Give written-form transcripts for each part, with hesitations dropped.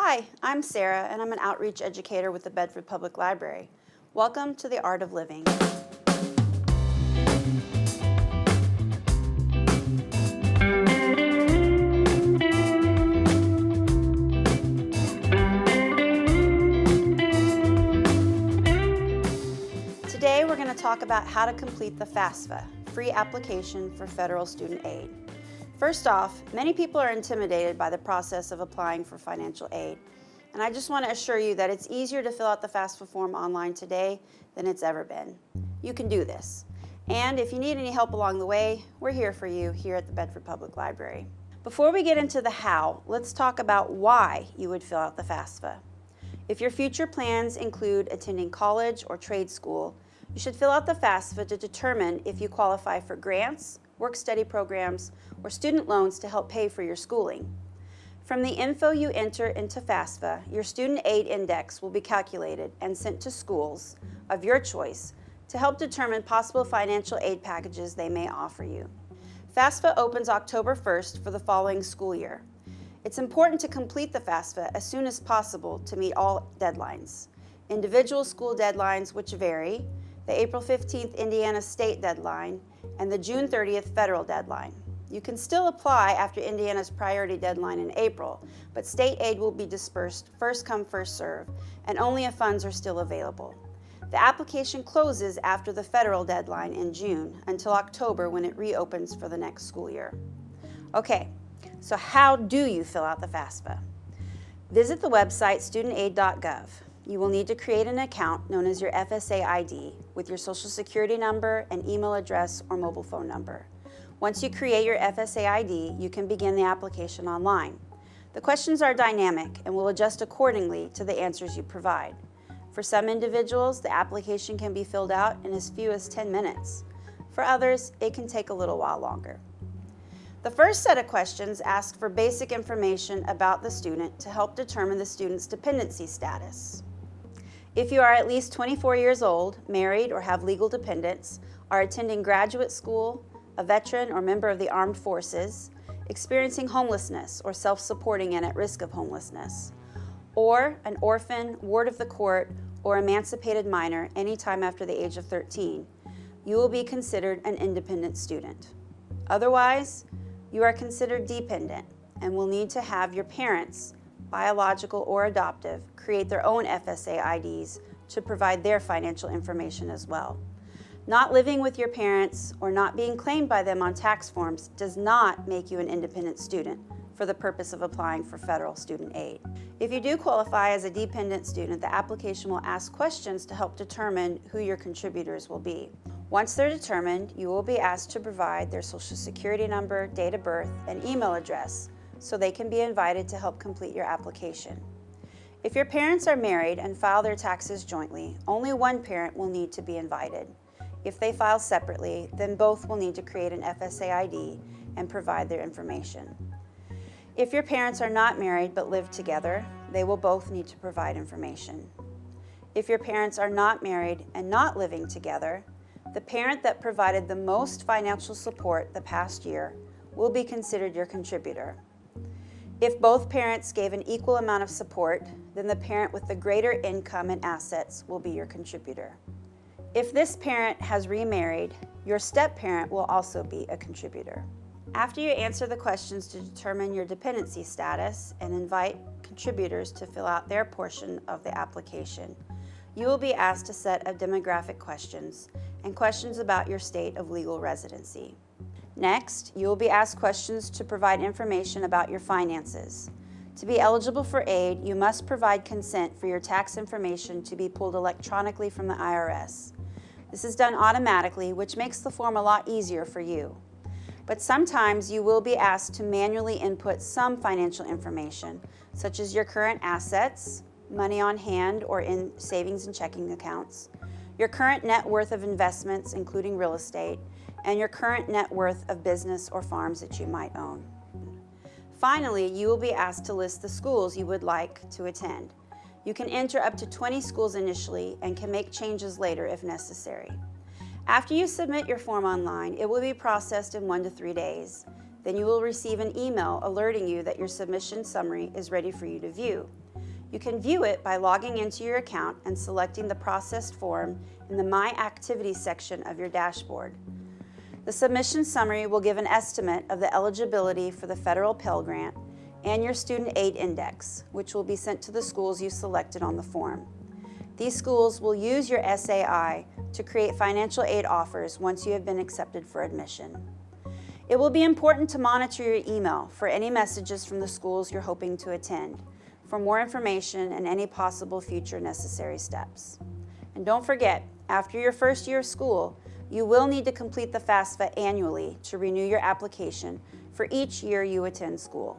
Hi, I'm Sarah, and I'm an outreach educator with the Bedford Public Library. Welcome to the Art of Living. Today we're going to talk about how to complete the FAFSA, free application for federal student aid. First off, many people are intimidated by the process of applying for financial aid. And I just want to assure you that it's easier to fill out the FAFSA form online today than it's ever been. You can do this. And if you need any help along the way, we're here for you here at the Bedford Public Library. Before we get into the how, let's talk about why you would fill out the FAFSA. If your future plans include attending college or trade school, you should fill out the FAFSA to determine if you qualify for grants, work-study programs, or student loans to help pay for your schooling. From the info you enter into FAFSA, your student aid index will be calculated and sent to schools of your choice to help determine possible financial aid packages they may offer you. FAFSA opens October 1st for the following school year. It's important to complete the FAFSA as soon as possible to meet all deadlines. Individual school deadlines, which vary, the April 15th Indiana state deadline, and the June 30th federal deadline. You can still apply after Indiana's priority deadline in April, but state aid will be dispersed first come, first serve, and only if funds are still available. The application closes after the federal deadline in June until October when it reopens for the next school year. Okay, so how do you fill out the FAFSA? Visit the website studentaid.gov. You will need to create an account known as your FSA ID with your Social Security number and email address or mobile phone number. Once you create your FSA ID, you can begin the application online. The questions are dynamic and will adjust accordingly to the answers you provide. For some individuals, the application can be filled out in as few as 10 minutes. For others, it can take a little while longer. The first set of questions ask for basic information about the student to help determine the student's dependency status. If you are at least 24 years old, married, or have legal dependents, are attending graduate school, a veteran or member of the armed forces, experiencing homelessness or self-supporting and at risk of homelessness, or an orphan, ward of the court, or emancipated minor anytime after the age of 13, you will be considered an independent student. Otherwise, you are considered dependent and will need to have your parents, biological or adoptive, create their own FSA IDs to provide their financial information as well. Not living with your parents or not being claimed by them on tax forms does not make you an independent student for the purpose of applying for federal student aid. If you do qualify as a dependent student, the application will ask questions to help determine who your contributors will be. Once they're determined, you will be asked to provide their Social Security number, date of birth, and email address so they can be invited to help complete your application. If your parents are married and file their taxes jointly, only one parent will need to be invited. If they file separately, then both will need to create an FSA ID and provide their information. If your parents are not married but live together, they will both need to provide information. If your parents are not married and not living together, the parent that provided the most financial support the past year will be considered your contributor. If both parents gave an equal amount of support, then the parent with the greater income and assets will be your contributor. If this parent has remarried, your step-parent will also be a contributor. After you answer the questions to determine your dependency status and invite contributors to fill out their portion of the application, you will be asked a set of demographic questions and questions about your state of legal residency. Next, you will be asked questions to provide information about your finances. To be eligible for aid, you must provide consent for your tax information to be pulled electronically from the IRS. This is done automatically, which makes the form a lot easier for you. But sometimes you will be asked to manually input some financial information, such as your current assets, money on hand or in savings and checking accounts, your current net worth of investments, including real estate, and your current net worth of business or farms that you might own. Finally, you will be asked to list the schools you would like to attend. You can enter up to 20 schools initially and can make changes later if necessary. After you submit your form online, it will be processed in 1 to 3 days. Then you will receive an email alerting you that your submission summary is ready for you to view. You can view it by logging into your account and selecting the processed form in the My Activities section of your dashboard. The submission summary will give an estimate of the eligibility for the federal Pell Grant and your student aid index, which will be sent to the schools you selected on the form. These schools will use your SAI to create financial aid offers once you have been accepted for admission. It will be important to monitor your email for any messages from the schools you're hoping to attend, for more information and any possible future necessary steps. And don't forget, after your first year of school, you will need to complete the FAFSA annually to renew your application for each year you attend school.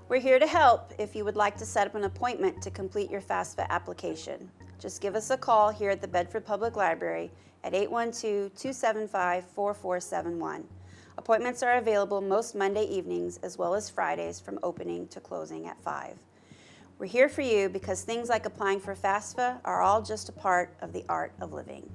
We're here to help if you would like to set up an appointment to complete your FAFSA application. Just give us a call here at the Bedford Public Library at 812-275-4471. Appointments are available most Monday evenings as well as Fridays from opening to closing at 5. We're here for you because things like applying for FAFSA are all just a part of the art of living.